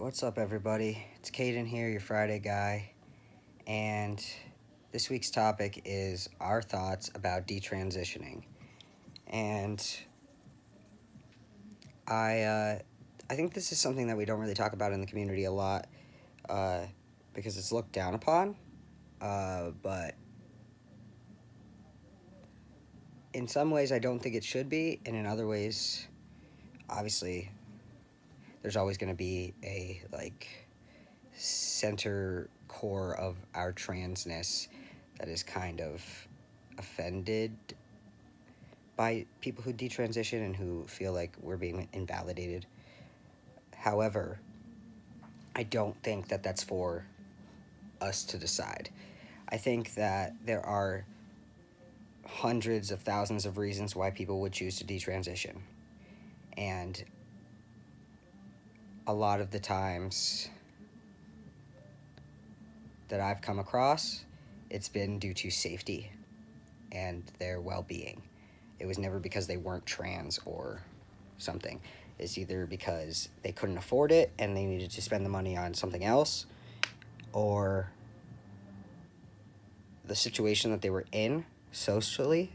What's up, everybody? It's Kaiden here, your Friday guy, and this week's topic is our thoughts about detransitioning. And I think this is something that we don't really talk about in the community a lot because it's looked down upon. But in some ways, I don't think it should be, and in other ways, obviously, there's always going to be a center core of our transness that is kind of offended by people who detransition and who feel like we're being invalidated. However, I don't think that that's for us to decide. I think that there are hundreds of thousands of reasons why people would choose to detransition. And a lot of the times that I've come across, it's been due to safety and their well-being. It was never because they weren't trans or something. It's either because they couldn't afford it and they needed to spend the money on something else, or the situation that they were in socially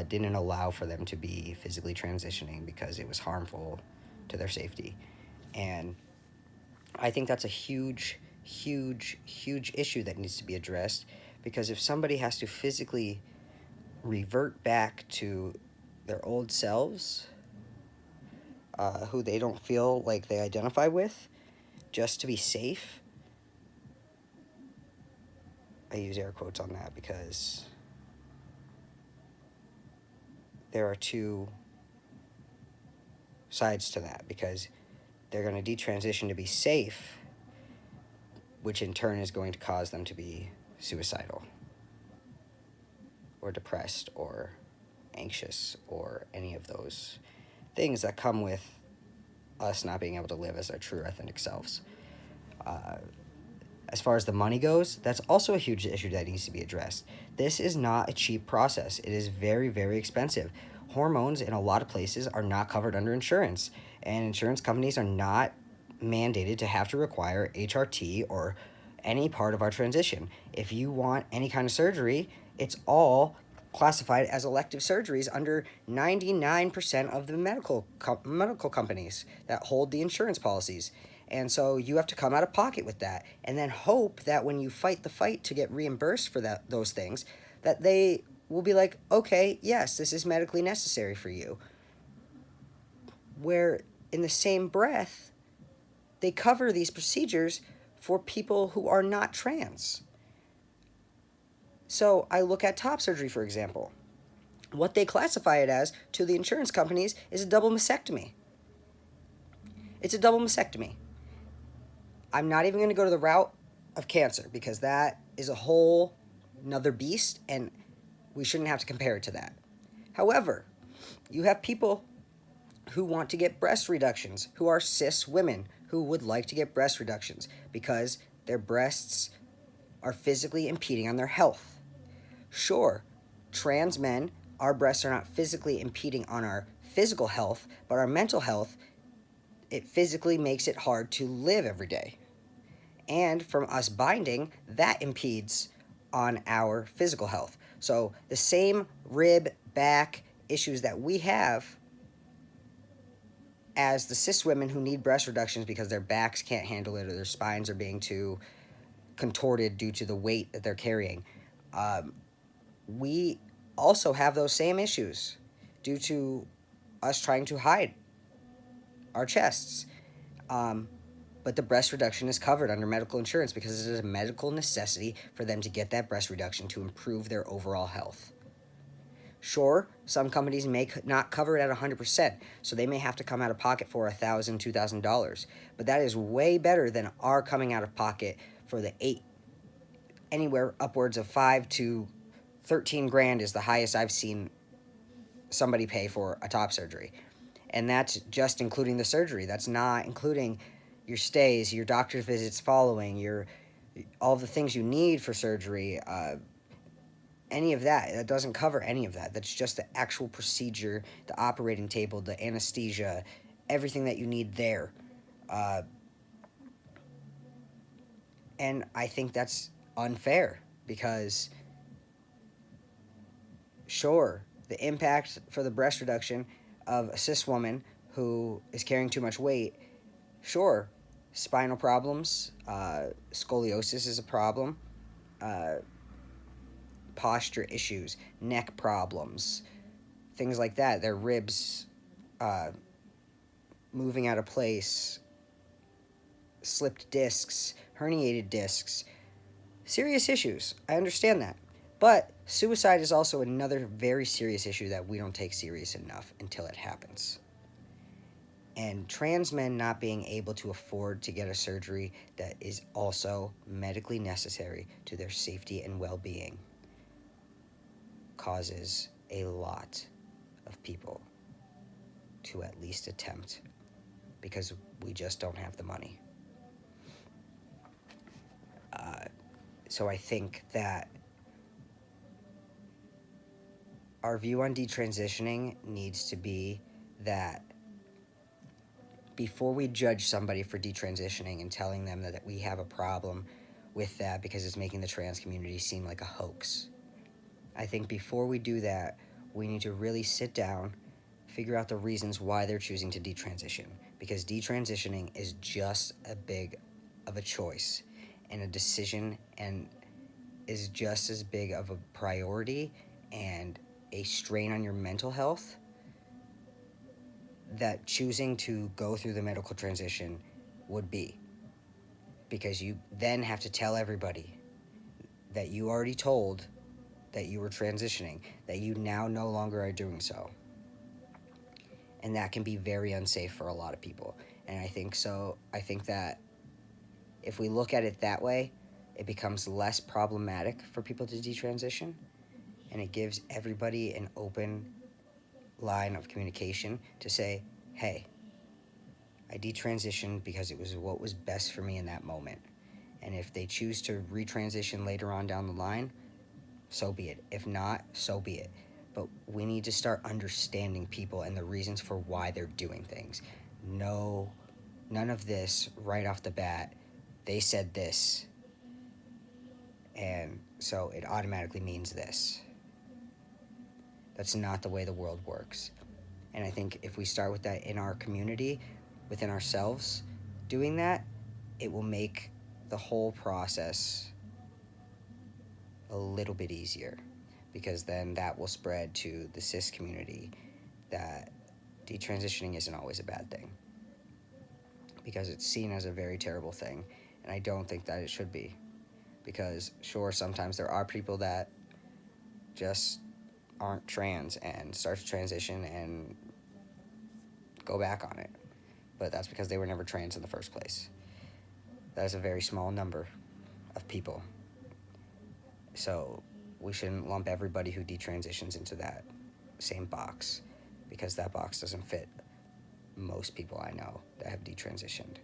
didn't allow for them to be physically transitioning because it was harmful to their safety. And I think that's a huge issue that needs to be addressed, because if somebody has to physically revert back to their old selves, who they don't feel like they identify with, just to be safe, I use air quotes on that because there are two sides to that, because they're going to detransition to be safe, which in turn is going to cause them to be suicidal or depressed or anxious or any of those things that come with us not being able to live as our true authentic selves. As far as the money goes, that's also a huge issue that needs to be addressed. This is not a cheap process. It is very expensive. Hormones in a lot of places are not covered under insurance, and insurance companies are not mandated to have to require HRT or any part of our transition. If you want any kind of surgery, it's all classified as elective surgeries under 99% of the medical companies that hold the insurance policies. And so you have to come out of pocket with that, and then hope that when you fight the fight to get reimbursed for those things, that they will be like, okay, yes, this is medically necessary for you. Where in the same breath, they cover these procedures for people who are not trans. So I look at top surgery, for example. What they classify it as to the insurance companies is a double mastectomy. It's a double mastectomy. I'm not even going to go to the route of cancer, because that is a whole another beast, and we shouldn't have to compare it to that. However, you have people who want to get breast reductions, who are cis women, who would like to get breast reductions because their breasts are physically impeding on their health. Sure, trans men, our breasts are not physically impeding on our physical health, but our mental health, it physically makes it hard to live every day. And from us binding, that impedes on our physical health. So the same rib, back issues that we have as the cis women who need breast reductions because their backs can't handle it or their spines are being too contorted due to the weight that they're carrying, we also have those same issues due to us trying to hide our chests. But the breast reduction is covered under medical insurance because it is a medical necessity for them to get that breast reduction to improve their overall health. Sure, some companies may not cover it at 100%, so they may have to come out of pocket for $1,000, $2,000. But that is way better than our coming out of pocket for the anywhere upwards of 5 to 13 grand is the highest I've seen somebody pay for a top surgery. And that's just including the surgery. That's not including your stays, your doctor's visits following, all the things you need for surgery, any of that. That doesn't cover any of that. That's just the actual procedure, the operating table, the anesthesia, everything that you need there. And I think that's unfair because, sure, the impact for the breast reduction of a cis woman who is carrying too much weight, sure, spinal problems, scoliosis is a problem, uh, posture issues, neck problems, things like that. Their ribs uh, moving out of place, slipped discs, herniated discs, serious issues. I understand that. But suicide is also another very serious issue that we don't take serious enough until it happens. And trans men not being able to afford to get a surgery that is also medically necessary to their safety and well-being causes a lot of people to at least attempt, because we just don't have the money. So I think that our view on detransitioning needs to be that before we judge somebody for detransitioning and telling them that we have a problem with that because it's making the trans community seem like a hoax, I think before we do that, we need to really sit down, figure out the reasons why they're choosing to detransition, because detransitioning is just a big of a choice and a decision, and is just as big of a priority and a strain on your mental health that choosing to go through the medical transition would be, because you then have to tell everybody that you already told that you were transitioning, that you now no longer are doing so. And that can be very unsafe for a lot of people. And I think that if we look at it that way, it becomes less problematic for people to detransition, and it gives everybody an open line of communication to say, hey, I detransitioned because it was what was best for me in that moment. And if they choose to retransition later on down the line, so be it. If not, so be it. But we need to start understanding people and the reasons for why they're doing things. No, none of this right off the bat. They said this, and so it automatically means this. That's not the way the world works. And I think if we start with that in our community, within ourselves, doing that, it will make the whole process a little bit easier, because then that will spread to the cis community that detransitioning isn't always a bad thing, because it's seen as a very terrible thing, and I don't think that it should be. Because sure, sometimes there are people that just aren't trans and start to transition and go back on it, but that's because they were never trans in the first place. That is a very small number of people. So we shouldn't lump everybody who detransitions into that same box, because that box doesn't fit most people I know that have detransitioned.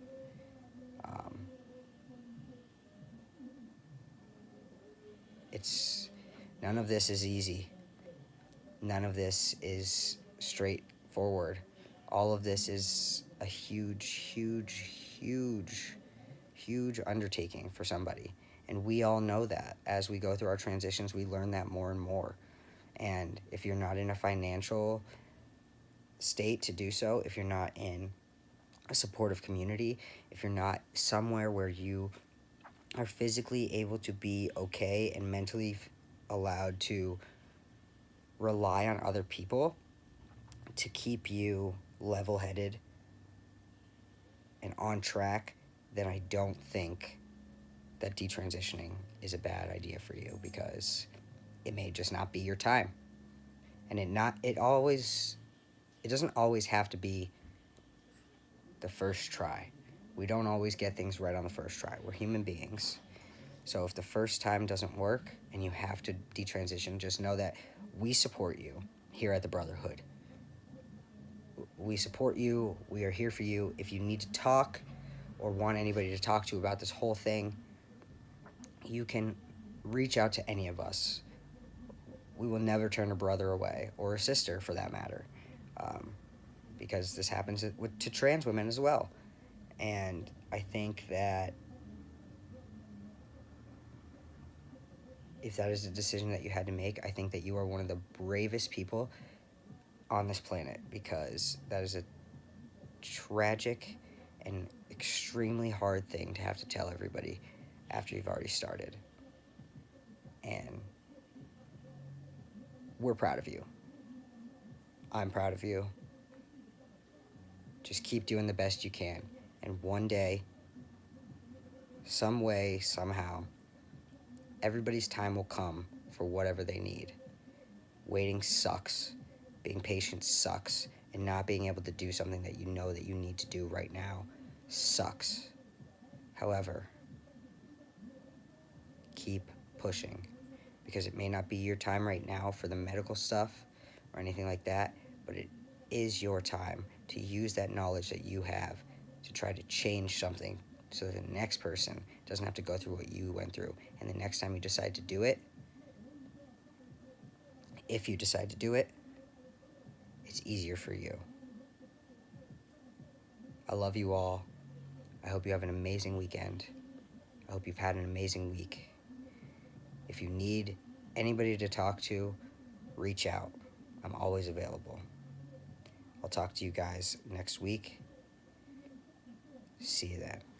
It's none of this is easy. None of this is straightforward. All of this is a huge undertaking for somebody. And we all know that. As we go through our transitions, we learn that more and more. And if you're not in a financial state to do so, if you're not in a supportive community, if you're not somewhere where you are physically able to be okay and mentally allowed to rely on other people to keep you level-headed and on track, then I don't think that detransitioning is a bad idea for you, because it may just not be your time. And it doesn't always have to be the first try. We don't always get things right on the first try. We're human beings. So if the first time doesn't work and you have to detransition, just know that we support you here at the Brotherhood. We support you. We are here for you. If you need to talk or want anybody to talk to about this whole thing, you can reach out to any of us. We will never turn a brother away, or a sister for that matter, because this happens to trans women as well. And I think that if that is a decision that you had to make, I think that you are one of the bravest people on this planet, because that is a tragic and extremely hard thing to have to tell everybody after you've already started. And we're proud of you. I'm proud of you. Just keep doing the best you can. And one day, some way, somehow, everybody's time will come for whatever they need. Waiting sucks. Being patient sucks. And not being able to do something that you know that you need to do right now sucks. However, keep pushing, because it may not be your time right now for the medical stuff or anything like that, but it is your time to use that knowledge that you have to try to change something, so that the next person doesn't have to go through what you went through. And the next time you decide to do it, if you decide to do it, it's easier for you. I love you all. I hope you have an amazing weekend. I hope you've had an amazing week. If you need anybody to talk to, reach out. I'm always available. I'll talk to you guys next week. See you then.